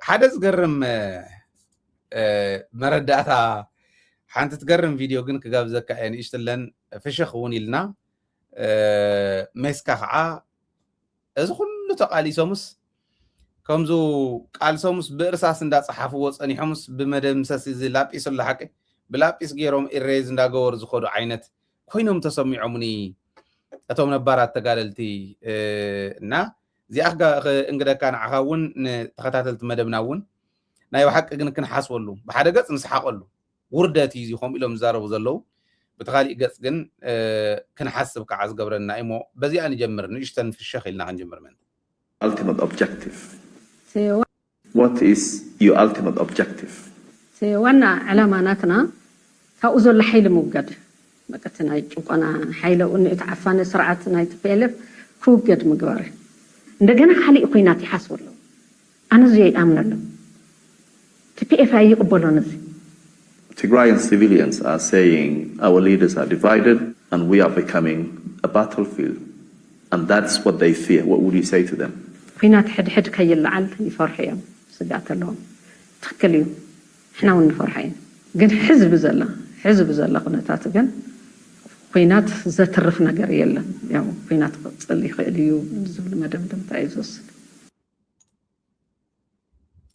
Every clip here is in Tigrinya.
حدث قرم مرداتا حانت تقرم فيديو جن كجاب زكا يعني اشتلن فشخ وني لنا مسكا خا እዚ ኩሉ ተቃሊሶምስ ከምዙ ቃልሶምስ ብእርሳስ እንዳጽሓፍዎ ጸኒሖምስ ብመደምሰስ እዚ ላጲስ ለሐቀ ብላጲስ ገይሮም ኢሬዝ እንዳገበሩ ዝኸዱ ዓይነት ኮይኖም ተሰሚዖምኒ እቶም ነባራት ተጋደልቲ እና እዚኣኻ እንግደካ ንዓኻ እውን ንተኸታተልቲ መደብና እውን ናይ ሓቂ ግን ክንሓስበሉ ብሓደ ገጽ ንስሓቀሉ ውርደት እዩ ዚኹም ኢሎም ዝዛረቡ ዘለው بتخالي قصقن كنحسب كعز قبرنا إيمو بزي أنا جمر نيشتن في الشخيل نجمر من ultimate objective what is your ultimate objective وانا علاماتنا فأوزل لحيل موجد بقتنا يشوف أنا حيله إني أتعفاني سرعتنا يتفعلف فوجد مقبره ndagana xali qoynati xaswalo ana zey amnalo TPF ay qbolonasi Tigrayan civilians are saying our leaders are divided and we are becoming a battlefield and that's what they fear what would you say to them qoynat حد كيلعل يفرحيهم سقات لهم تخكليو احنا ونفرحين ግን حزب زلا قناتات ግን ቆይናት ዘተርፍ ነገር የለም ያው ቆይናት ጸልይ ኸልዩ ዝብል መደምደም ታይዞስ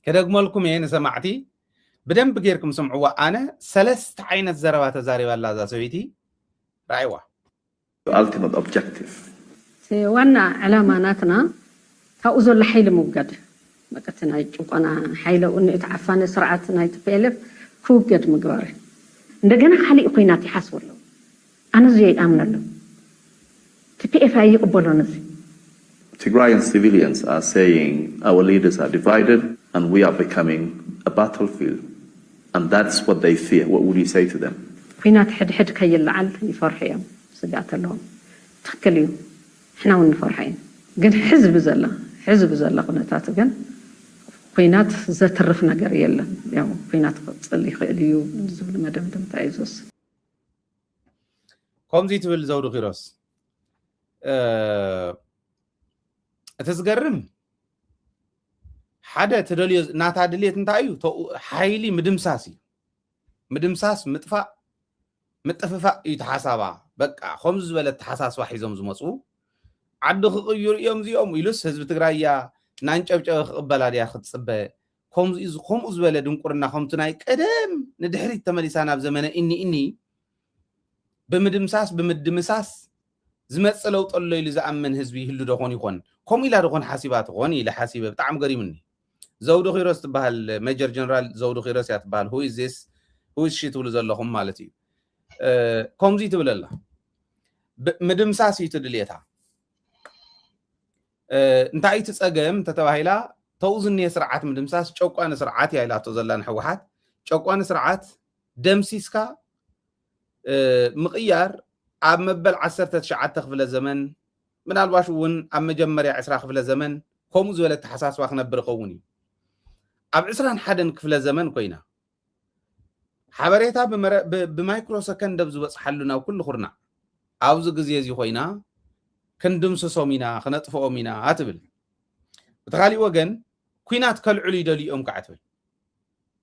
ከደግሞልኩም ይሄን ሰማዕቲ በደንብ ጌርኩም ሰምዑዋ አነ ሰለስተ አይነት ዘረባ ተዛሪባላ ዛ ሰዊቲ ራይዋ ultimate objective ዋና ዓላማናትና ታውዞ ለሐይል ሙገድ መቀተና ይጭቆና ሐይለው እንተዓፋነ ስርዓትና ይተፈለፍ ኩገድ ምግባር እንደገና ሐሊ ቆይናት ይሐስወሉ أنا زي أمنله TPF أي قبلونسي Tigrayan civilians are saying our leaders are divided and we are becoming a battlefield and that's what they fear what would you say to them قينات حد كيلعل يفرحيهم سقات لهم تخكليو احنا ونفرحين ግን حزب زلا قناتات ግን قينات زترف ነገር የለም ያው قينات ጸልይ ኸልዩ ዝብል መደምደም ታይዞስ كمزي تبل زودو خيروس اتزقرم حدا تدليو ناتا دليت انتايو حايلي مدمساس مطففا يتحاسبا بقى خمس ولا تحساس واحد زمزمصو عدو خير يوم زيوم يلس حزب تግራያ ናንጨብጨብ خبلاديا خصبه خمز ولا ድንቁርና خمتناي ቀደም ንድሕሪት ተመሊሳና በዘመነ ኢኒ بمدمساس زمصلو طلو إلى زأمن حزبي هلو دخون يكون كم إلى دخون حاسبات غني إلى حاسبة بتعم قريب مني زودو خيرس تبهال ميجر جنرال زودو خيرس يتبهال who is this who is shit ولز اللهم مالتي كم زي تبل الله مدمساس يتدليتها انت أي تسأجم تتوهيلا توزن يسرعات مدمساس شوكوان سرعات يا إلى توزلان حوحات شوكوان سرعات دمسيسكا مغيار عم مبل 19 خفل زمن من الواش ون عم مجمر 10 خفل زمن كومز ولا تحساس واخ نبر قوني اب 20 حدن خفل زمن كوينا حبريتا بمايكرو سكند دبز بصحلنا وكل خرنا اوز غزي زي خوينا كندم سومينا خنطفو مينا اتبل بتخالي وجن كوينات كالعلي دليهم كعتبل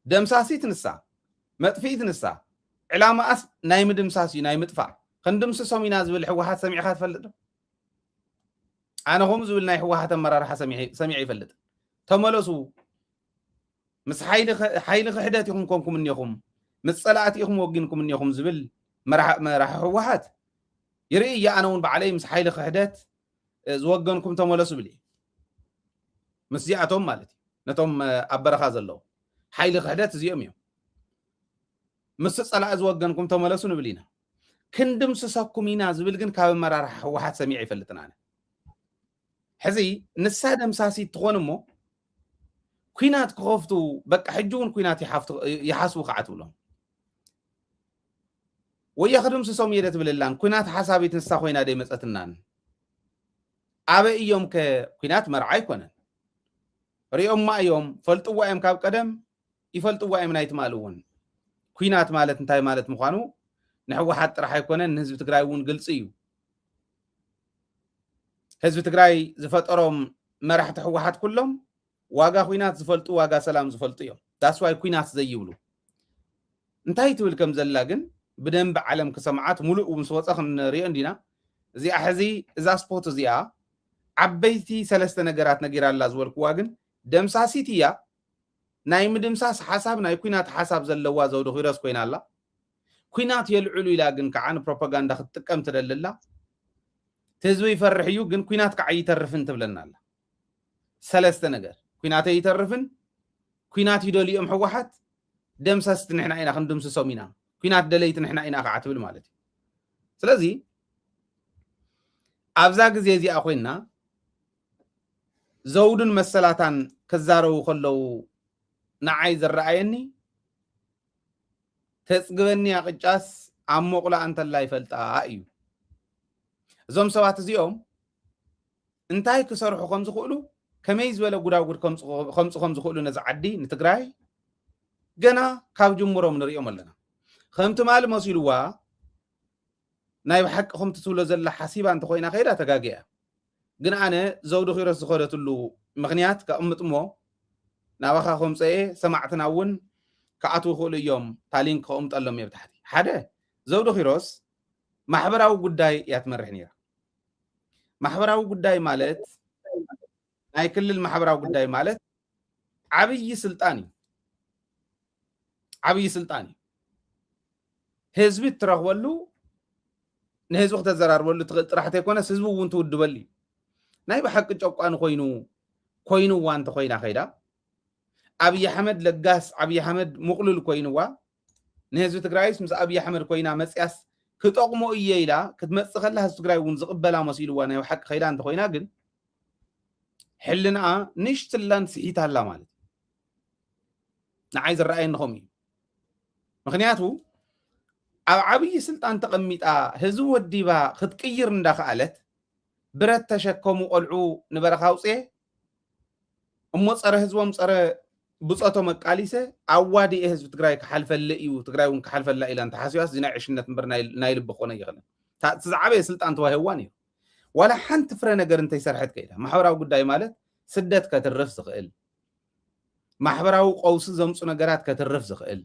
دمساسي تنسا مطفي تنسا علامة أس نايم دمساسي نايم دفع خندم سومينا زبل حوحات سميعات فلد أنا هم زبل ناي حوحات مرار سميعي فلد تملسو مس حيل خحداتكم كونكم منيكم مس صلاتكم وجنكم منيكم زبل مرح حوحات يري يا أنا ون بعلي مس حيل خحدات زوجنكم تملسو بلي مس زياتهم مالتي نتم أبرخ زلوا حيل خحدات زيهم مس صلاة زوجنكم تملسو نبلينا كندم سساكمينا زبل جن كاب مرار حوحات سميعي فلتنا أنا حزي نسادم ساسي تغنمو كوينات كخفتو بك حجون كوينات يحاسبوا قعتوا لهم وياخدم سسوم يدت بالله كوينات حسابي تنسا خوينا دي مسأتنان أبي يوم كوينات مرعي كونن ريوم ما يوم فلتوا وايم كاب قدم يفلتوا وايم نايت مالون كوينات مالت انتاي مالت مخانو نحو حتى راح يكونن حزب تግራይ ውን ግልጽ እዩ حزب تግራይ ዝፈጠሮም መራሕቲ ሕወሓት ኩሎም واغا كوينات زفلطو واغا سلام زفلطو يوم that's why كوينات زيبلو انتهي تقول كم زلا جن بدنب عالم كسمعات ملؤ ومسوصخ نريو اندينا زي احزي اذا سبوت زيا عبيتي ثلاثه نغرات نغير الله زولكوا جن دمساسيتيا ناي مدمساس حساب ناي كوينات حساب زلوا زودو خيرس كوين الله كوينات يلعلو الى جن كعن بروباغندا خطقم تدللا تزوي يفرحيو جن كوينات كعي ترفن تبلنا الله ثلاثه نغر كوينات يترفن كوينات يدوليهم حوحات دمسست نحنا اينا خندمس سومينا كوينات دليت نحنا اينا قعتبل مالتي ስለዚህ አብዛ ጊዜ እዚ አኮይና ዘውድን መሰላታን ከዛረው ከለው ንዓይ ዘራአየኒ ተጽግበኒ አቅጫስ አሞቅላ አንተላ ይፈልጣ እዩ እዞም ሰባት እዚኦም እንታይ ክሰርሑ ከም ዝኽእሉ ከመይ ዝበለ ጉዳጉድ ከም ዝኽእሉ ነዚ ዓዲ ንትግራይ ገና ካብ ጅምሮም ንሪኦም ኣለና ከምቲ ማል መሲልዋ ናይ ብሓቂ ከምቲ ትብሎ ዘላ ሓሲባ እንተ ኮይና ከይዳ ተጋጊያ ግን ኣነ ዘውዱ ኺሮስ ዝኸደትሉ ምክንያት ከቕምጥሞ ናባኻ ከምፀአ ሰማዕትና እውን ከኣትው ይኽእሉ እዮም ታሊንክ ከቕምጠሎም እየ ብታሕቲ ሓደ ዘውዱ ኺሮስ ማሕበራዊ ጉዳይ እያ ትመርሕ ነይራ ማሕበራዊ ጉዳይ ማለት ናይ ክልል ማሕበራዊ ጉዳይ ማለት ዓብይ ስልጣን እዩ ዓብይ ስልጣን እዩ ህዝቢ ትረኽበሉ ንህዝቢ ክትዘራርበሉ ትኽእል ጥራሕ ዘይኮነስ ህዝቢ እውን ትውድበሉ እዩ ናይ ብሓቂ ጨቋን ኮይኑዋ እንተኮይና ከይዳ ኣብይ ኣሕመድ ለጋስ ኣብይ ኣሕመድ ሙቕሉል ኮይኑዋ ንህዝቢ ትግራይስ ምስ ኣብይ ኣሕመድ ኮይና መፅያስ ክጠቕሞ እየ ኢላ ክትመፅእ ከላ ህዝቢ ትግራይ እውን ዝቕበላ መሲልዋ ናይ ብሓቂ ከይዳ እንተኮይና ግን ሕልናኣ ንሽትላን ስሒታላ ማለት ንዓይ ዝረኣየኒ ከምኡ እዩ ምክንያቱ ኣብ ዓብይ ስልጣን ተቐሚጣ ህዝቢ ወዲባ ክትቅይር እንዳኽኣለት ብረት ተሸከሙ ቆልዑ ንበረኻ ውፅአ እሞ ፀረ ህዝቦም ፀረ ብፆቶም ኣቃሊሰ ኣዋዲኤ ህዝቢ ትግራይ ክሓልፈለ እዩ ትግራይ እውን ክሓልፈላ ኢላ እንተሓሲባስ እዚ ናይ ዕሽነት እምበር ናይ ልቢ ክኾነ ይኽእልን እቲ ዝዓበየ ስልጣን ተዋሂብዋ ነይሩ ዋላ ሓንቲ ፍረ ነገር እንተይሰርሐት ከይዳ ማሕበራዊ ጉዳይ ማለት ስደት ከትርፍ ዝኽእል ማሕበራዊ ቀውሲ ዘምፁ ነገራት ከትርፍ ዝኽእል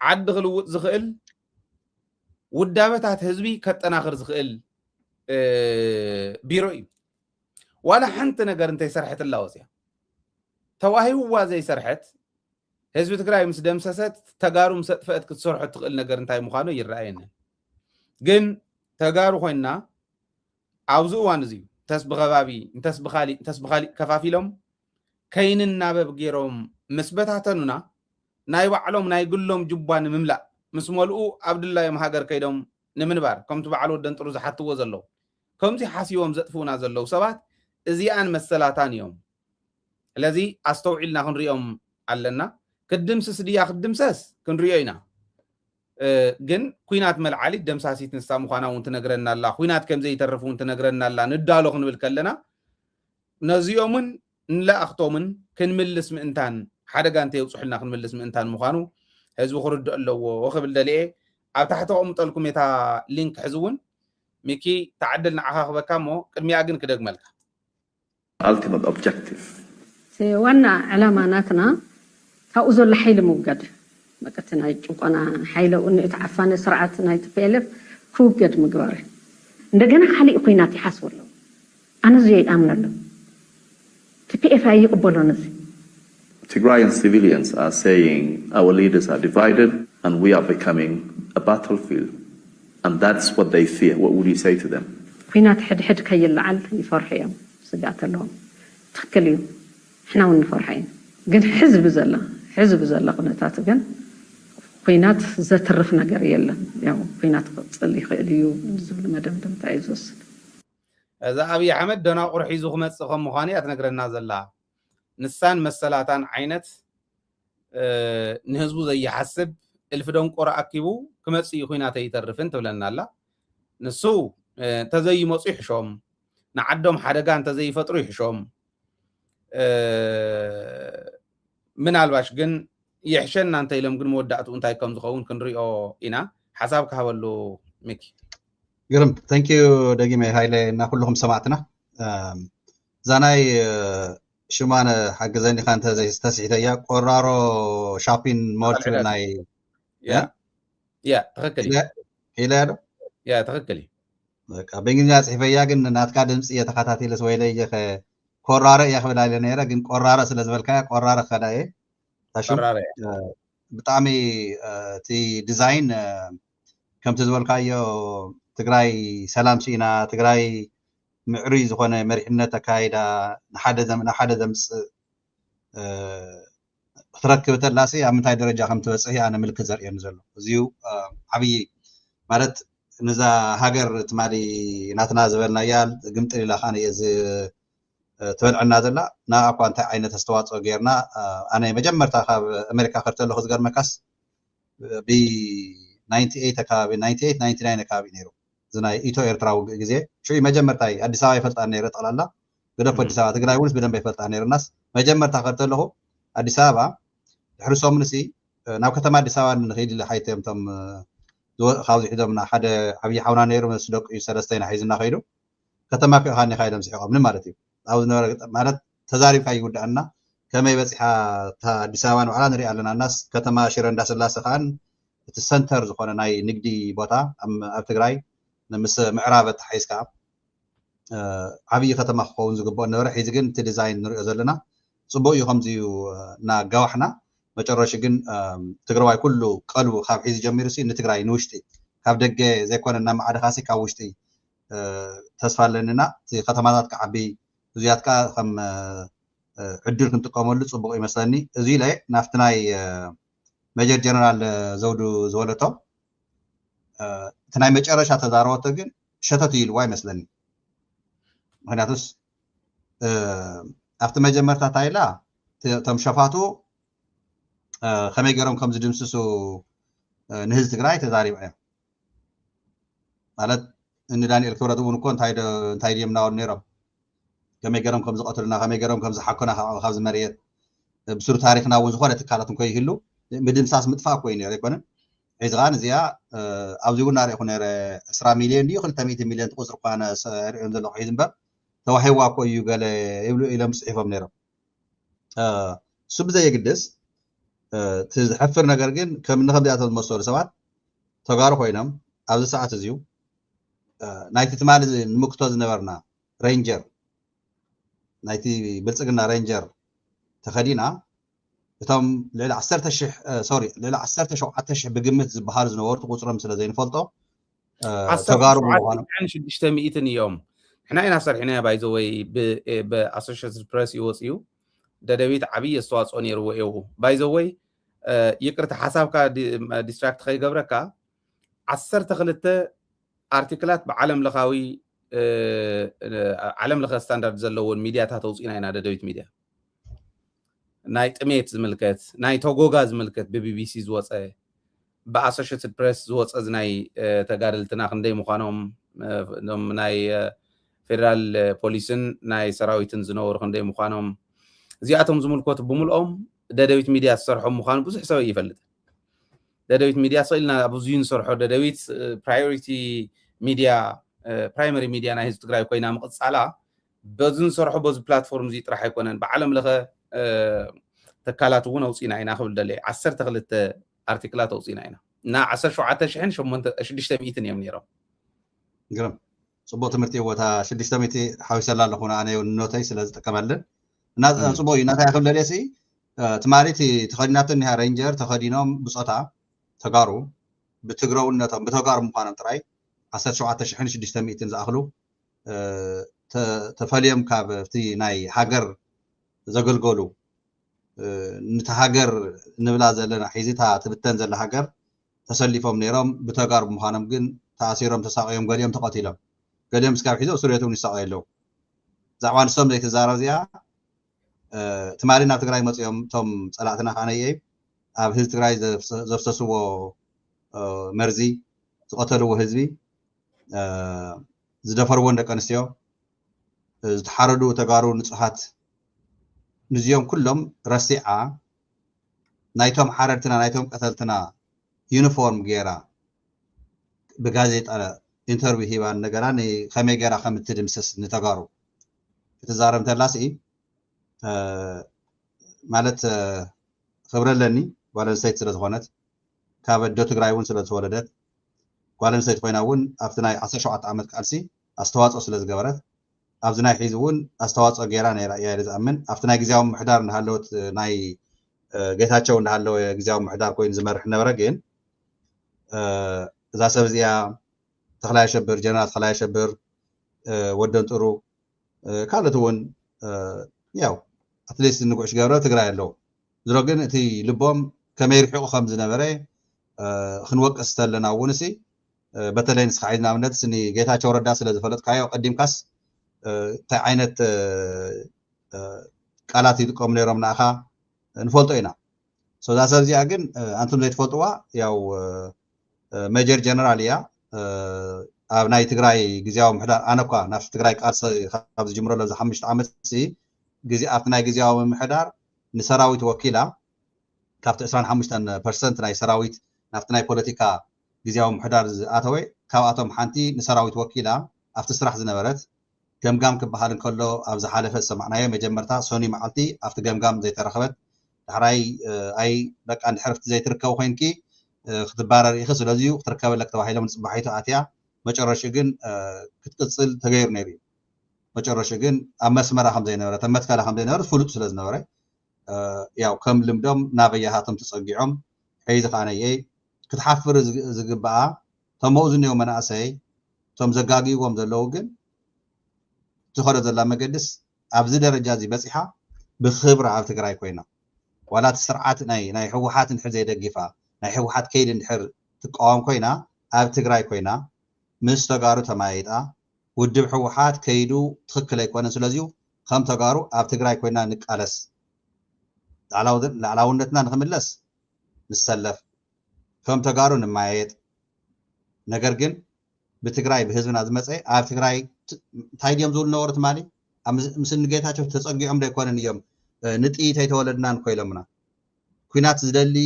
ዓዲ ክልውጥ ዝኽእል ውዳበታት ህዝቢ ከጠናኽር ዝኽእል ቢሮ እዩ ዋላ ሓንቲ ነገር እንተይሰርሐትላ ወፅያ ተዋሂብዋ ዘይሰርሐት ህዝቢ ትግራይ ምስ ደምሰሰት ተጋሩ ምስ ኣጥፍአት ክትሰርሖ ትኽእል ነገር እንታይ ምዃኑ ይረኣየኒ ግን ተጋሩ ኮይና ኣብዚ እዋን እዚ እንተስ ብኸባቢ እንተስ ብኻሊእ ከፋፊሎም ከይንናበብ ገይሮም ምስ በታተኑና ናይ ባዕሎም ናይ ግሎም ጅባ ንምምላእ ምስ መልኡ ኣብድላዮም ሃገር ከይዶም ንምንባር ከምቲ በዓል ወደን ጥሩ ዝሓትዎ ዘለዉ ከምዚ ሓሲቦም ዘጥፍኡና ዘለዉ ሰባት እዚኣን መሰላታን እዮም ስለዚ ኣስተውዒልና ክንሪኦም ኣለና ክድምስስ ድያ ክድምሰስ ክንሪኦ ኢና ግን ኩናት መልዓሊት ደምሳሲት ንሳ ምዃና እውን ትነግረና ኣላ ኩናት ከምዘይተርፍ እውን ትነግረና ኣላ ንዳሎ ክንብል ከለና ነዚኦምን ንላእኽቶምን ክንምልስ ምእንታን ሓደጋ እንተየውፅሑልና ክንምልስ ምእንታን ምዃኑ ህዝቢ ክርድእ ኣለዎ ክብል ደልየ ኣብ ታሕቲ ቀምጠልኩም የታ ሊንክ ሕዚ እውን ሚኪ ተዓድል ንዓኻ ክበካ እሞ ቅድሚያ ግን ክደግመልካ ultimate objective ዋና ዕላማ ናትና ካብኡ ዘሎ ሓይሊ ምውጋድ መቀት ናይ ጭቆና ሓይለ እታ ዓፋነ ስርዓት ናይ ትፈልፍ ክውገድ ምግባር እንደገና ካሊእ ኩናት ይሓስብ ኣሎ ኣነ እዚ ይኣምነሉ TPF ይቅበሎን እዚ Tigrayan civilians are saying our leaders are divided and we are becoming a battlefield. And that's what they fear. What would you say to them? ኩናት ሕድሕድ ከይልዓል ይፈርሑ እዮም ስጋት ኣለዎም ትክክል እዩ ሕና እውን ንፈርሐ ኢና ግን ሕዝቢ ዘላ ኩነታት ግን ኩናት ዘትርፍ ነገር የለን ያው ኩናት ክፅል ይኽእል እዩ ዝብል መደምደምታ እዩ ዝወስድ እዛ ኣብይ ኣሕመድ ደናቁር ሒዙ ክመፅእ ከም ምዃኑ እያ ትነግረና ዘላ ንሳን መሰላታን ዓይነት ንህዝቡ ዘይሓስብ እልፊ ደንቆሮ ኣኪቡ ክመፅእ እዩ ኩናት ኣይተርፍን ትብለና ኣላ ንሱ እንተዘይመፁ ይሕሾም ንዓዶም ሓደጋ እንተዘይፈጥሩ ይሕሾም ምናልባሽ ግን ይሕሸና እንተኢሎም ግን መወዳእትኡ እንታይ ከም ዝኸውን ክንሪኦ ኢና ሓሳብ ክሃበሉ ሚኪ ግርም ታንኪዩ ደጊመ ሃይለ እና ኩልኩም ሰማዕትና ዛናይ شمان حجزني خانت زي استسعيديا قرارو شابين مول تبناي يا تخكلي إلى يا تخكلي بإنجليزي صحيفيا جن ناتكا دمس يتخاتاتي لسويلي يخ قرارة يا خبر على نيرة جن قرارة سلزبلكا قرارة خداي تشوف قرارة بتعمي تي ديزاين كم تزبلكا يو تقراي سلام سينا تقراي معري زخونة مرحنة تكايدا نحدد دمس تركب تلاسي عم تاي درجة خم توسعي أنا ملك زرع نزله زيو عبي مالت نزا هاجر تمالي ناتنا زبلنا يال قمت إلى خانة يز تبلع النازلة نا أكو أنت عينة استوات غيرنا أنا مجمرت أخاب أمريكا خرت له خزقر مكاس ب 98 كابي 98 99 كابي نيرو زنا إيتو إيرتراو جزء شو مجمرت أي أدي ساوي فلت عن نيرت على الله بدأ فدي ساوي تقرأ يقولس بدأ بيفلت عن نير الناس مجمرت خرت له أدي ساوي حرسهم نسي ناو كتما أدي ساوي نخيل لحيتهم تم خاوز حدمنا حدا عبي حونا نيرو مسلوك يسرستين حيزنا خيرو كتما في خاني خايدم سيحو من مالتي أو مالت تزاري في يقول عنا كما يبصحا تا دساوان وعلى نري على الناس كتما شيرن داس الله سخان السنتر زخونه ناي نقدي بوتا ام تግራይ نمس معرابه حيسكا عبي كتما خون زغبو نور حيز ግን ت ديزاين نريو زلنا صبو يخمزيو نا غواحنا مጨረሽ ግን ትግራዋይ ኩሉ ቀልቡ ካብ ሒዝ ጀሚሩ ሲ ንትግራይ ንውሽጢ ካብ ደገ ዘይኮነና ማዕደኻሲ ካብ ውሽጢ ተስፋለንና ከተማታት ከዓቢ እዚያትካ ከም ዕድል ክንጥቀመሉ ጽቡቕ ይመስለኒ እዚ ላይ ናፍትናይ ሜጀር ጀነራል ዘውዱ ዝወለቶ ትናይ መጨረሻ ተዛረወቶ ግን ሸተት ይልዋ ይመስለኒ ምክንያቱስ ኣብቲ መጀመርታ ታይላ ተምሸፋቱ ከመይ ገሮም ከም ዝድምስሱ ንህዝቢ ትግራይ ተዛሪቡ እዮም ማለት ان دانيال كبرت ون كون تايد يمناو نيرم كمي غرم كم زقتلنا كمي غرم كم زحكنا خابز مريت بسور تاريخنا ون زخونه تكالاتن كوي هلو مدمساس مطفا كوي نير يكون عزغان زيا ابزيو نار يكون 10 مليون دي 200 مليون تقصر قانا رئيم ذلو حيزنبر توحيوا كوي قال يبلو الى مصحفهم نيرم سب زي يقدس تحفر ነገር ግን ከም ንኸብያተ መስወር ሰባት ተጋሩ ኮይኖም ኣብዚ ሰዓት እዚዩ ናይቲ ትማል ንምክቶ ዝነበርና ሬንጀር ናይቲ ብልጽግና ሬንጀር ተኸዲና እቶም ልዕሊ 10000 ብግምት ዝበሃሉ ዝነበሩ ቁጽሮም ስለ ዘይንፈልጦ ተጋሩ ምዃኖም 600 እዮም እሕና ኢና ሰርሒና ባይዘወይ ብኣሶሺየትድ ፕሬስ ይወፅዩ ደደቢት ዓብይ ኣስተዋፅኦ ነይርዎ እዩ ባይዘወይ ይቅርታ ሓሳብካ ዲስትራክት ከይገብረካ 12 አርቲክላት بعالم ለኻዊ ዓለም ለኸ ስታንዳርድ ዘለዎን ሚዲያታት ተውፅኢና ኢና ደደቢት ሚድያ ናይ ጥሜት ዝምልከት ናይ ተጎጋ ዝምልከት ብቢቢሲ ዝወፀ ብኣሶሺየትድ ፕሬስ ዝወፀ ናይ ተጋደልትና ክንደይ ምዃኖም ናይ ፌደራል ፖሊስን ናይ ሰራዊትን ዝነበሩ ክንደይ ምዃኖም እዚኣቶም ዝምልከቱ ብምልኦም ደደቢት ሚድያ ዝሰርሖም ምዃኑ ብዙሕ ሰብ ይፈልጥ ደደቢት ሚድያ ሰኢልና ብዙይ ንሰርሖ ደደቢት ፕራዮሪቲ ሚድያ ፕራይመሪ ሚድያ ናይ ህዝቢ ትግራይ ኮይና ምቕፃላ በዝን ሰርሖ በዝ ፕላትፎርም እዚ ጥራሕ ኣይኮነን ብዓለም ለኸ ተካላት እውን ኣውፂና ኢና ክብል ደለ 12 ኣርቲክላት ኣውፂና ኢና እና 17800 እዮም ነይሮም ግረም ጽቡቕ ትምህርቲ ቦታ 600 ሓዊሰላ ኣለኹና ኣነ ኖተይ ስለ ዝጥቀመልን እና ጽቡቕ እዩ ናታይ ክብል ደለሲ ትማሪት ተኸዲናትን ያ ሬንጀር ተኸዲኖም ብጾታ ተጋሩ ብትግረውነቶም ብተጋሩ ምዃኖም ጥራይ 17600 ዝኣኽሉ ተፈልዮም ካብ እቲ ናይ ሃገር ዘገልገሉ ነቲ ሃገር ንብላ ዘለና ሒዚታ ትብተን ዘላ ሃገር ተሰሊፎም ነይሮም ብተጋሩ ምዃኖም ግን ተኣሲሮም ተሳቂዮም ገሊኦም ተቐቲሎም ገሊኦም ስካብ ሒዞም ስርየቶም ይሳቀዩ ኣለዉ ዛዕባ ንሶም ዘይተዛረብ እዚኣ ትማሊ ናብ ትግራይ መፅኦም እቶም ፀላእትና ካነየ ኣብ ህዝቢ ትግራይ ዘፍሰስዎ መርዚ ዝቐተልዎ ህዝቢ ዝደፈርዎን ደቂ ኣንስትዮ ዝተሓረዱ ተጋሩ ንፁሓት ንዚኦም ኩሎም ረሲዓ ናይቶም ሓረድትና ናይቶም ቀተልትና ዩኒፎርም ጌራ ብጋዜጣ ኢንተርቪው ሂባ ነገራ ከመይ ጌራ ከም እትድምስስ ንተጋሩ እትዛረብ እንተላሲ ማለት خبرلني ጓል አንስተይቲ ስለዝኾነት ካብ ኣዶ ትግራይ እውን ስለዝተወለደት ጓል አንስተይቲ ኮይና እውን ኣብቲ ናይ 17 ዓመት ቃልሲ ኣስተዋፅኦ ስለዝገበረት ኣብዚ ናይ ሒዙ እውን ኣስተዋፅኦ ጌራ ነይራ እያ ኢለ ዝኣምን ኣብቲ ናይ ግዝያዊ ምሕዳር እንዳሃለወት ናይ ጌታቸው እንዳሃለወ ግዝያዊ ምሕዳር ኮይኑ ዝመርሕ ነበረ ግን እዛ ሰብ እዚኣ ተኽላይ ኣሸብር ጀነራል ተኽላይ ኣሸብር ወደን ጥሩ ካልኦት እውን ያው ኣትሊስት ንጉዕሽ ገብረ ትግራይ ኣለዉ ዝሮ ግን እቲ ልቦም ከመይ ርሒቑ ከም ዝነበረ ክንወቅስ ተለና እውን እሲ በተለይ ንስኻ ሒዝና ኣብነት ስኒ ጌታቸው ረዳ ስለ ዝፈለጥካዮ ቀዲምካስ እንታይ ዓይነት ቃላት ይጥቀሙ ነይሮም ንኣኻ ንፈልጦ ኢና እዛ ሰብ እዚኣ ግን ኣንቱም ዘይትፈልጥዋ ያው ሜጀር ጀነራል እያ ኣብ ናይ ትግራይ ግዝያዊ ምሕዳር ኣነ እኳ ናብ ትግራይ ቃልሲ ካብ ዝጅምረሎ ዚ 5 ዓመት ግዜ ኣብቲ ናይ ግዝያዊ ምሕዳር ንሰራዊት ወኪላ ካብቲ 25% ናይ ሰራዊት ናብቲ ናይ ፖለቲካ ግዝያዊ ምሕዳር ዝኣተወ ካብኣቶም ሓንቲ ንሰራዊት ወኪላ ኣብቲ ስራሕ ዝነበረት ገምጋም ክበሃል እንከሎ ኣብ ዝሓለፈ ሰማዕናዮ መጀመርታ ሶኒ መዓልቲ ኣብቲ ገምጋም ዘይተረኸበት ዳሕራይ ኣይ በቃ ንድሕርፍቲ ዘይትርከቡ ኮይንኪ ክትባረር ኢኺ ስለዚዩ ክትርከበለክ ተባሂሎም ንፅባሒቱ ኣትያ መጨረሻ ግን ክትቅፅል ተገይሩ ነይሩ እዩ መጨረሻ ግን ኣብ መስመራ ከም ዘይነበረት ኣብ መትከላ ከም ዘይነበረት ፍሉጥ ስለ ዝነበረ ያው ከም ልምዶም ናበያሃቶም ተፀጊዖም ሒዚ ከዓ ነየ ክትሓፍር ዝግባኣ እቶም ዝኒኦ መናእሰይ እቶም ዘጋጊዎም ዘለዉ ግን ትኸደ ዘላ መገድስ ኣብዚ ደረጃ እዚ በፂሓ ብክብሪ ኣብ ትግራይ ኮይና ዋላ እቲ ስርዓት ናይ ሕወሓት እንድሕር ዘይደጊፋ ናይ ሕወሓት ከይዲ እንድሕር ትቃወም ኮይና ኣብ ትግራይ ኮይና ምስ ተጋሩ ተማይጣ ውድብ ሕወሓት ከይዱ ትክክል ኣይኮነን ስለዚዩ ከም ተጋሩ ኣብ ትግራይ ኮይና ንቃለስ ላዕላውነትና ንክምለስ ንሰለፍ ከም ተጋሩ ንማየጥ ነገር ግን ብትግራይ ብህዝብና ዝመፀ ኣብ ትግራይ እንታይ ድዮም ዝብሉ ነበሩ ትማሊ ምስ ንጌታቸው ተፀጊዖም ዶ ኣይኮነን እዮም ንጥይት ኣይተወለድና ንኮኢሎምና ኩናት ዝደሊ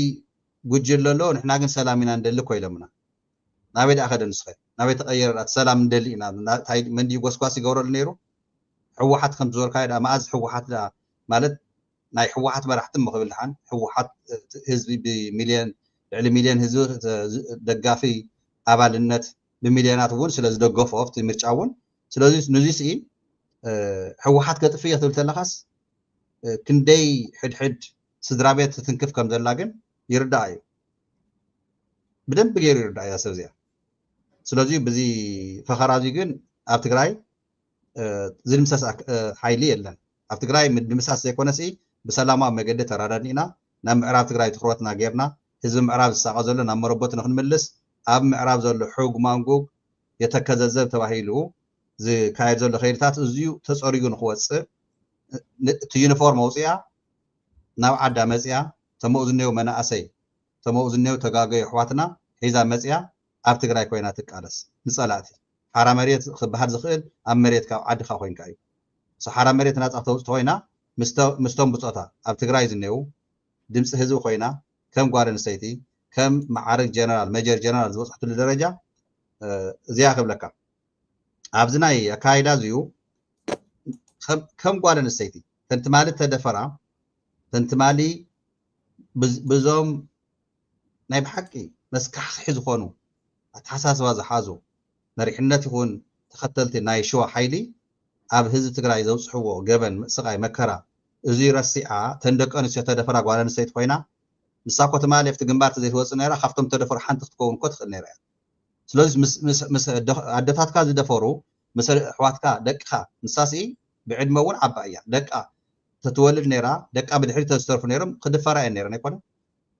ጉጅለ ኣሎ ንሕና ግን ሰላም ኢና ንደሊ ኮይሎምና ናበይ ዳኣ ከደ ንስኸ ናበይ ተቀየረ እቲ ሰላም ንደሊ ኢና መንዲ ጎስጓስ ይገብረሉ ነይሩ ሕወሓት ከም ዝዞርካዮ ዳ መዓዝ ሕወሓት ዳ ማለት ናይ ሕወሓት መራሕቲ ምክብል ድሓን ሕወሓት ህዝቢ ብሚልዮን ልዕሊ ሚልዮን ህዝቢ ደጋፊ ኣባልነት ብሚልዮናት እውን ስለ ዝደገፎ ኣብቲ ምርጫ እውን ስለዚ ነዚ ስኢ ሕወሓት ከጥፍየ ክትብል ተለኻስ ክንደይ ሕድሕድ ስድራ ቤት ትንክፍ ከም ዘላ ግን ይርዳእ እዩ ብደንብ ገይሩ ይርዳእ እያ ሰብ እዚኣ ስለዚ በዚ ፈኸራ እዚ ግን ኣብ ትግራይ ዝድምሰስ ሓይሊ የለን ኣብ ትግራይ ምድምሳስ ዘይኮነ ስኢ ብሰላማዊ መገዲ ተራዳድኒና ናብ ምዕራብ ትግራይ ትኩረትና ጌርና ህዝቢ ምዕራብ ዝሳቀ ዘሎ ናብ መረቦት ንክንምልስ ኣብ ምዕራብ ዘሎ ሕጉ ማንጉግ የተከዘዘብ ተባሂሉ ዝካየድ ዘሎ ከይድታት እዝዩ ተፀሪዩ ንክወፅእ እቲ ዩኒፎርም ኣውፅያ ናብ ዓዳ መፅያ ተምኡ ዝኔው መናእሰይ ተምኡ ዝኔው ተጋገዩ ኣሕዋትና ሒዛ መፅያ ኣብ ትግራይ ኮይና ትቃለስ ንፀላእቲ ሓራ መሬት ክበሃል ዝኽእል ኣብ መሬት ካብ ዓድኻ ኮይንካ እዩ ሓራ መሬት ናፃ ተውፅቲ ኮይና ምስቶም ብፆታ ኣብ ትግራይ ዝኔው ድምፂ ህዝቢ ኮይና ከም ጓል ኣንስተይቲ ከም ማዕርግ ጀነራል ሜጀር ጀነራል ዝበፅሕትሉ ደረጃ እዚኣ ክብለካ ኣብዚ ናይ ኣካይዳ እዚኡ ከም ጓል ኣንስተይቲ ተንትማሊ ተደፈራ ተንትማሊ ብዞም ናይ ብሓቂ መስካሕኪሒ ዝኾኑ ኣተሓሳስባ ዝሓዙ መሪሕነት ይኹን ተኸተልቲ ናይ ሽዋ ሓይሊ ኣብ ህዝቢ ትግራይ ዘውፅሕዎ ገበን ስቃይ መከራ እዚ ረሲዓ ተንደቀ ኣንስትዮ ተደፈራ ጓል ኣንስተይቲ ኮይና ንሳ እኮ ትማሊ ኣብቲ ግንባር ዘይትወፅእ ነይራ ካብቶም ተደፈሩ ሓንቲ ክትከውን እኮ ትኽእል ነይራ እያ ስለዚ ምስ ኣደታትካ ዝደፈሩ ምስ ኣሕዋትካ ደቅኻ ንሳሲ ብዕድመ እውን ዓባ እያ ደቃ ተትወልድ ነይራ ደቃ ብድሕሪ ተዝተርፉ ነይሮም ክድፈራ እየን ነይረን ኣይኮነ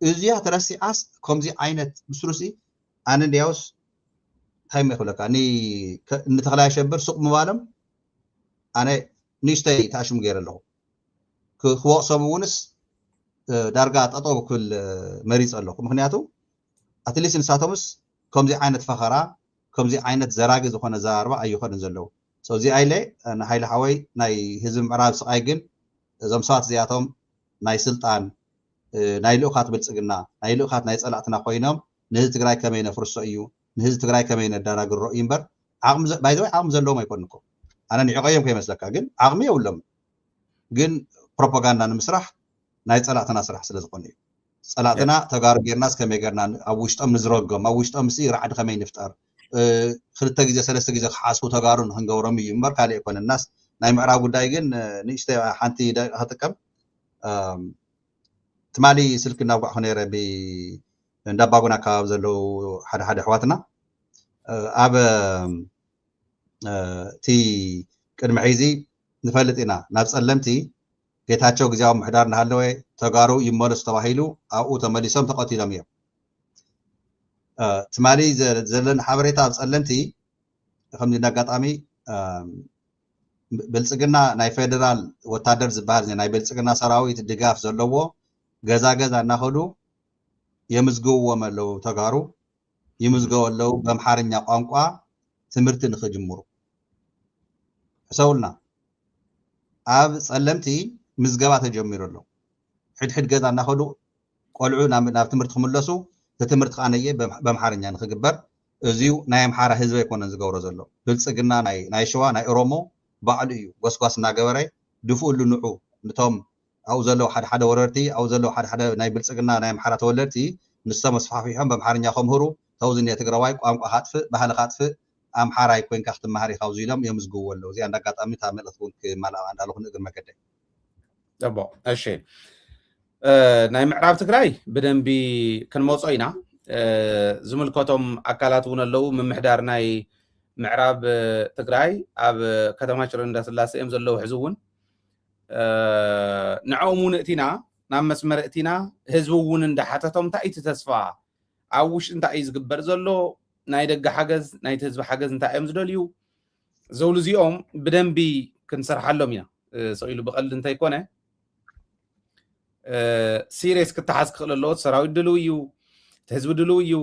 እዚኣ ተረሲዓስ ከምዚ ዓይነት ምስሉሲ ኣነ እንድያውስ እንታይ ይኽብለካ ንተኽላይ ኣሸብር ሱቅ ምባሎም ኣነ ንእሽተይ ተኣሽሙ ገይረ ኣለኹ ክወቕሶም እውንስ ዳርጋ ጠጠው ክብል መሪፅ ኣለኹ ምክንያቱ ኣትሊስት ንሳቶምስ ከምዚ ዓይነት ፈኸራ ከምዚ ዓይነት ዘራጊ ዝኾነ ዘራርባ ኣይኮነን ዘለዉ እዚ ኣይለ ንሓይሊ ሓወይ ናይ ህዝቢ ምዕራብ ስቃይ ግን እዞም ሰባት እዚኣቶም ናይ ስልጣን ናይ ልኡኻት ብልፅግና ናይ ልኡኻት ናይ ፀላእትና ኮይኖም ንህዝቢ ትግራይ ከመይ ነፍርሶ እዩ ንህዝቢ ትግራይ ከመይ ነዳራግሮ እዩ እምበር ባይዘወይ ዓቕሚ ዘለዎም ኣይኮን እኮ ኣነ ንዕቀዮም ከይመስለካ ግን ዓቕሚ የብሎም ግን ፕሮፓጋንዳ ንምስራሕ ናይ ፀላእትና ስራሕ ስለ ዝኾነ እዩ ፀላእትና ተጋሩ ጌርና እስከመይ ጌርና ኣብ ውሽጦም ንዝረጎም ኣብ ውሽጦም ሲ ራዕዲ ከመይ ንፍጠር ክልተ ግዜ ሰለስተ ግዜ ክሓስቡ ተጋሩ ንክንገብሮም እዩ እምበር ካልእ ኣይኮነናስ ናይ ምዕራብ ጉዳይ ግን ንእሽተይ ሓንቲ ደቂቃ ክጥቀም ትማሊ ስልክ እናጓዕኹ ነይረ እንዳባጉና ኣከባቢ ዘለው ሓደ ሓደ ኣሕዋትና ኣብ እቲ ቅድሚ ሕዚ ንፈልጥ ኢና ናብ ፀለምቲ ጌታቸው ግዜያዊ ምሕዳር እናሃለወ ተጋሩ ይመለሱ ተባሂሉ ኣብኡ ተመሊሶም ተቐቲሎም እዮም ትማሊ ዘለና ሓበሬታ ኣብ ፀለምቲ ከምዚ እንዳጋጣሚ ብልፅግና ናይ ፌደራል ወታደር ዝበሃል ናይ ብልፅግና ሰራዊት ድጋፍ ዘለዎ ገዛ ገዛ እናኸዱ የምዝግብዎም ኣለው ተጋሩ ይምዝገቡ ኣለው በአምሓርኛ ቋንቋ ትምህርቲ ንክጅምሩ ሕሰውልና ኣብ ፀለምቲ ምዝገባ ተጀሚሩ ኣሎ ሕድሕድ ገዛ እናኸዱ ቆልዑ ናብ ትምህርቲ ክምለሱ ትምህርቲ ከዓ ነየ በአምሓርኛ ንክግበር እዚኡ ናይ ኣምሓራ ህዝቢ ኣይኮነን ዝገብሮ ዘሎ ብልፅግና ናይ ሸዋ ናይ ኦሮሞ ባዕሉ እዩ ጎስጓስ እናገበረ ድፍኡሉ ንዑ ነቶም ኣብኡ ዘለው ሓደ ሓደ ወረርቲ ኣብኡ ዘለው ሓደ ሓደ ናይ ብልፅግና ናይ ኣምሓራ ተወለድቲ ንሶም ኣስፋሕፊሖም በአምሓርኛ ከምህሩ ተውዝኒ ትግራዋይ ቋንቋ ካጥፍእ ባህሊ ካጥፍእ ኣምሓራይ ኮይንካ ክትመሃር ኢኻ ኣብዚ ኢሎም የምዝግብዎ ኣለው እዚኣ እንዳጋጣሚ እታ መልእኽቲ እውን ክመልኣ እንዳለኹ ንእግር መገደይ ፅቡቅ እሺ ናይ ምዕራብ ትግራይ ብደንቢ ክንመፆ ኢና ዝምልከቶም ኣካላት እውን ኣለው ምምሕዳር ናይ ምዕራብ ትግራይ ኣብ ከተማ ሽረ እንዳስላሴ እዮም ዘለው ሕዚ እውን ንዕኦም እውን እቲና ናብ መስመር እቲና ህዝቢ እውን እንዳሓተቶም እንታይ እቲ ተስፋ ኣብ ውሽጢ እንታይ እዩ ዝግበር ዘሎ ናይ ደገ ሓገዝ ናይቲ ህዝቢ ሓገዝ እንታይ እዮም ዝደልዩ ዘብሉ እዚኦም ብደንቢ ክንሰርሓሎም ኢና ሰኢሉ ብቐልዲ እንተይኮነ ሲሪየስ ክትሓዝ ክኽእል ኣለዎ ሰራዊት ድልው እዩ ህዝቢ ድልው እዩ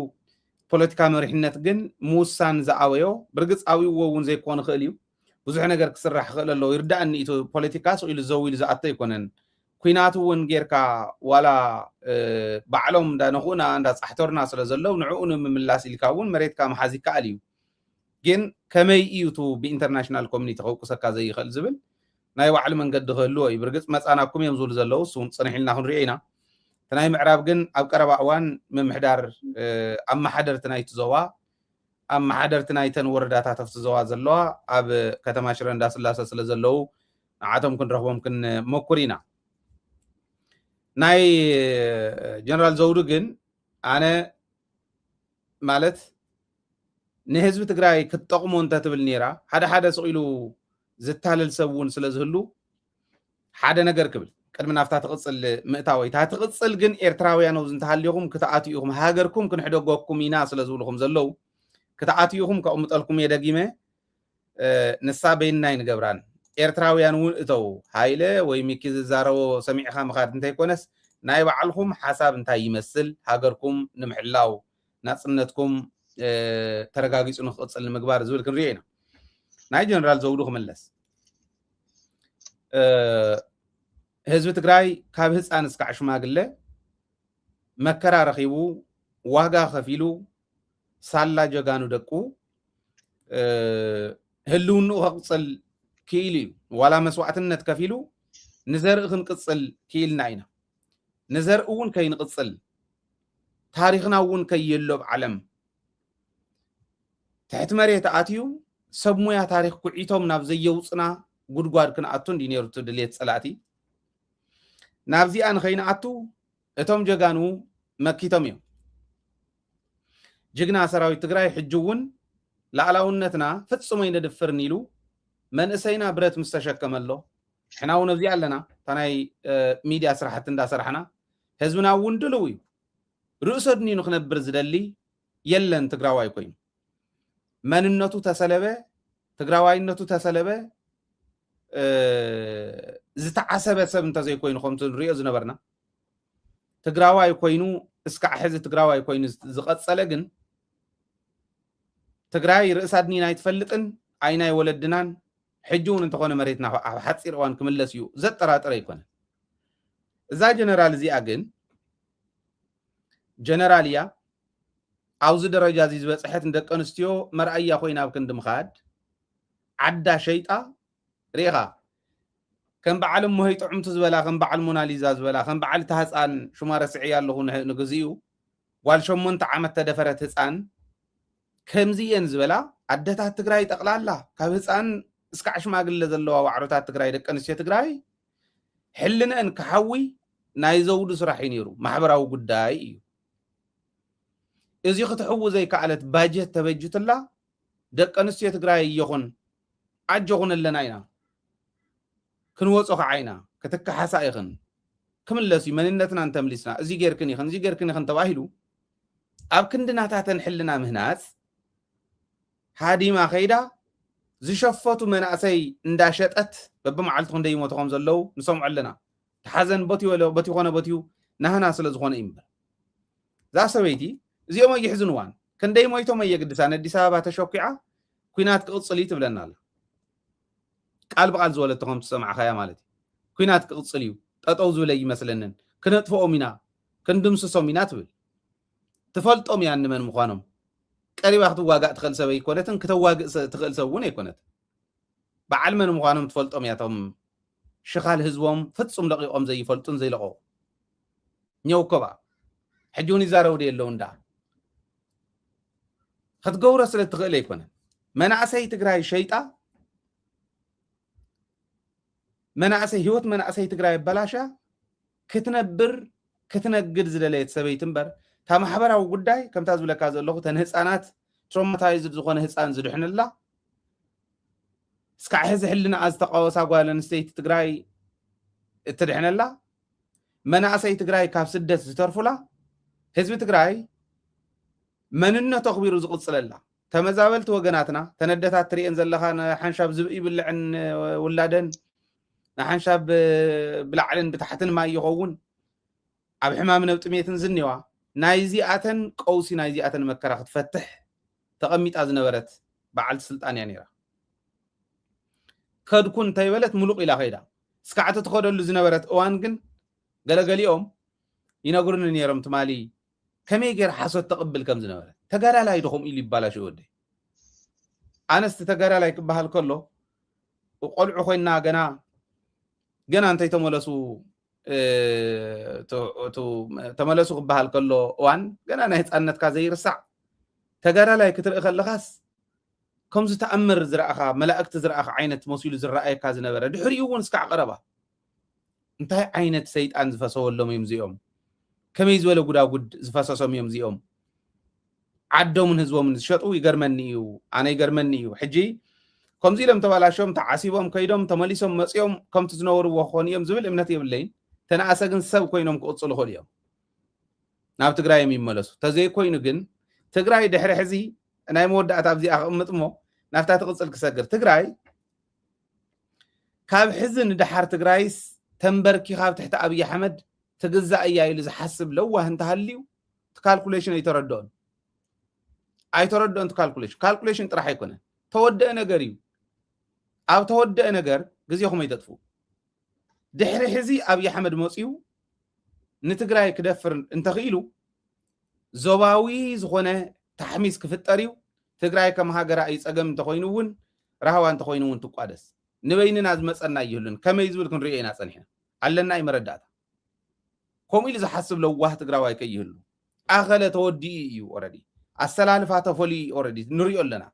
ፖለቲካ መሪሕነት ግን ምውሳን ዝኣወዮ ብርግፅ ኣብይዎ እውን ዘይኮን ክእል እዩ ብዙሕ ነገር ክስራሕ ክእል ኣለዎ ይርዳእኒ ኢቱ ፖለቲካ ሰኢሉ ዘው ኢሉ ዝኣተ ኣይኮነን ኩናቱ እውን ጌርካ ዋላ ባዕሎም እንዳነኹና እንዳፃሕተርና ስለ ዘለው ንዕኡ ንምምላስ ኢልካ እውን መሬትካ መሓዝ ይከኣል እዩ ግን ከመይ እዩ ቱ ብኢንተርናሽናል ኮሚኒቲ ከውቅሰካ ዘይኽእል ዝብል ናይ ባዕሉ መንገዲ ክህልዎ እዩ ብርግፅ መፃናኩም እዮም ዝብሉ ዘለው እሱን ፅንሕ ኢልና ክንሪኦ ኢና ተናይ ምዕራብ ግን ኣብ ቀረባ እዋን ምምሕዳር ኣመሓደርቲ ናይቲ ዞባ ኣመሓደርቲ ናይተን ወረዳታት ኣብቲ ዞባ ዘለዋ ኣብ ከተማ ሽረ እንዳስላሴ ስለ ዘለው ንዓቶም ክንረኽቦም ክንመኩር ኢና ናይ ጀነራል ዘውዱ ግን ኣነ ማለት ንህዝቢ ትግራይ ክትጠቕሞ እንተትብል ነይራ ሓደ ሓደ ሰኢሉ ዝታለል ሰብ እውን ስለ ዝህሉ ሓደ ነገር ክብል ቅድሚ ናፍታ ትቕፅል ምእታወይ እታ ትቕፅል ግን ኤርትራውያን ኣብዚ እንተሃልይኹም ክትኣትዩኹም ሃገርኩም ክንሕደገኩም ኢና ስለ ዝብልኹም ዘለው ክትኣትዩኹም ከቕምጠልኩም እየ ደጊመ ንሳ በይንናይ ንገብራን ኤርትራውያን እውን እተው ሃይለ ወይ ሚኪ ዝዛረቦ ሰሚዕኻ ምኻድ እንተይኮነስ ናይ ባዕልኩም ሓሳብ እንታይ ይመስል ሃገርኩም ንምሕላው ናፅነትኩም ተረጋጊፁ ንክቕፅል ንምግባር ዝብል ክንሪኦ ኢና ናይ ጀነራል ዘውዱ ክመለስ ህዝቢ ትግራይ ካብ ህፃን እስካዕ ሽማግለ መከራ ረኺቡ ዋጋ ከፊሉ ሳላ ጀጋኑ ደቁ ህልውንኡ ከቕፅል ክኢሉ እዩ ዋላ መስዋዕትነት ከፊሉ ንዘርኢ ክንቅፅል ክኢልና ኢና ንዘርኢ እውን ከይንቅፅል ታሪክና እውን ከየሎ ብዓለም ትሕቲ መሬት ኣትዩ ሰብ ሞያ ታሪክ ኩዒቶም ናብ ዘየውፅና ጉድጓድ ክንኣቱ እንዲ ነይሩ ድሌት ፀላእቲ ናብዚኣ ንኸይንኣቱ እቶም ጀጋኑ መኪቶም እዮም ጅግና ሰራዊት ትግራይ ሕጂ እውን ላዕላውነትና ፍጹም ኣይነድፍርን ኢሉ መንእሰይና ብረት ምስ ተሸከመ ኣሎ ሕና እውን ኣብዚኣ ኣለና እታ ናይ ሚድያ ስራሕቲ እንዳሰርሕና ህዝብና እውን ድልው እዩ ርእሰ ድኒኑ ክነብር ዝደሊ የለን ትግራዋይ ኮይኑ መንነቱ ተሰለበ ትግራዋይነቱ ተሰለበ ዝተዓሰበ ሰብ እንተዘይኮይኑ ከምቲ ንሪኦ ዝነበርና ትግራዋይ ኮይኑ እስካዕ ሕዚ ትግራዋይ ኮይኑ ዝቐፀለ ግን ትግራይ ርእሳ ድኒና ኣይትፈልጥን ዓይናይ ወለድናን ሕጂ እውን እንተኾነ መሬትና ኣብ ሓፂር እዋን ክምለስ እዩ ዘጠራጥረ ኣይኮነን እዛ ጀነራል እዚኣ ግን ጀነራል እያ ኣብዚ ደረጃ እዚ ዝበፅሐት ንደቂ ኣንስትዮ መርኣያ ኮይና ኣብ ክንዲ ምኻድ ዓዳ ሸይጣ ሪኢኻ كم بعلم مهيط عمت زبلا كم بعلم موناليزا زبلا كم بعل تهزان شمارة سعي الله نجزيو والشمون تعمت تدفرت هزان كم زين زبلا عدتها تقراي تقلالا كهزان اسكعش ما قل زلوا وعروتها تقراي دك انسيه تقراي حلنا ان كحوي نايزود سراحين يرو محبراو قداي إذا يختحو زي كعلت باجة تبجت الله دك أنسية تقرأي يخون عجوغن اللي ناينا كنوصوخ عينا كتك حسائخن كمن لسي مننتنا انت مليسنا زي غيركني خن تواهلو أب كندنا تاتن حلنا مهنات هادي ما خيدا زي شفتو من أسي انداشتت ببمعالتون دي موتخم زلو نسمع لنا تحزن بطي ولا بطي خونه بطيو نهنا سلزخون إمبر ذا سويتي زيوم يحزنوان كان داي مويتو ما يقدسان ادي سابا تشوقعه كوينات قصلي تبلنا الله قال بقال زولتهم تسمع خيا مالتي كوينات قصليو ططو زولي مثلنن كنطفو مينا كندمسسو مينا تبل تفلطوم ያን من مخانم قريبا تواغا تخل سبي كونتن كتواغ تخل سوون يكونت بعل من مخانم تفلطوم ياتهم شخال حزبهم فصم لقيقوم زي يفلطون زي لقو نيوكبا حجوني زارو دي لوندا خدقورة سلة تغيل يكون منعسي تقرأي شيطة منعسي هيوت منعسي تقرأي بلاشا كتنبر كتنقر زلاليت سبي تنبر تا محبرا وقداي كم تازو لك هذا اللغة تنهسانات تروماتايزد زخون هسان زدحن الله سكع هز حلنا از تقاوسا قوالا نستيت تقرأي تدحن الله منعسي تقرأي كاف سدس زترفلا هزب تقرأي مننا تخبير زقصل الله تمزابلت وجناتنا تندتات تريئن زلخان حنشاب زبئي باللعن ولادن حنشاب بالعلن بتحتن ما يغون عب حمامنا وتميتن زنيوا نايزياتن قوسي نايزياتن مكرا تفتح تقميت ازنبرت بعل سلطان يانيرا كد كون تيبلت ملوك الى خيدا سكعت تخدل زنبرت اوانغن غلغليوم ينغرن نيرم تمالي كم يجر حسد تقبل كم زنبرت تجارا لا يدخم إلي ببالا شو ودي أنا استتجارا لا يكبها الكله وقلعوا خوينا جنا أنت تملسو تملسو كبها الكله وان جنا نهت أنت كزير الساعة تجارا لا يكتر إخل لخاس كم زتأمر زرعها ملأكت زرعها عينة مسؤول زرعها كازنا برد حريون سكع قربة انتهى عينة سيد أنز فصول لهم يمزيهم كم يزولوا قدا قد زفصصهم يمزيهم عدوا من هزوم من الشطو يقرمنيو أنا يقرمنيو حجي كم زي لم تبالاشهم تعاسيبهم كيدهم تمليسهم مسيهم كم تزنوروا وخونيهم زمل امنتي بالليل تناسقن سب كوينهم كوصلوا خليهم ناب تقراي يملسوا تزي كوينو جن تقراي دحر حزي انا يمود اتابزي اقمطمو نافتا تقصل كسجر تقراي كاب حزن دحر تقرايس تنبركي خاب تحت ابي احمد تجزا اياي اللي حسب لو انت هليو كالكوليشن يتردون اي تردون كالكوليشن طرح يكون تودأ نجريو او تودأ نجر غزيهم يتطفو دحر حزي ابي احمد موصيو نتقراي كدفر انت خيلو زواوي زخونه تحميس كفطريو تقراي كما هاجرا اي صقم تخوينون راهوان تخوينون تقادس نبيننا زمصنا يهلن كما يزول كن رينا صنيحنا علنا اي مردات كوميل اذا حسب لو واه تقراواي كيهلو اخله تودي يو اوريدي السلالفات فولي اوريدي نريو لنا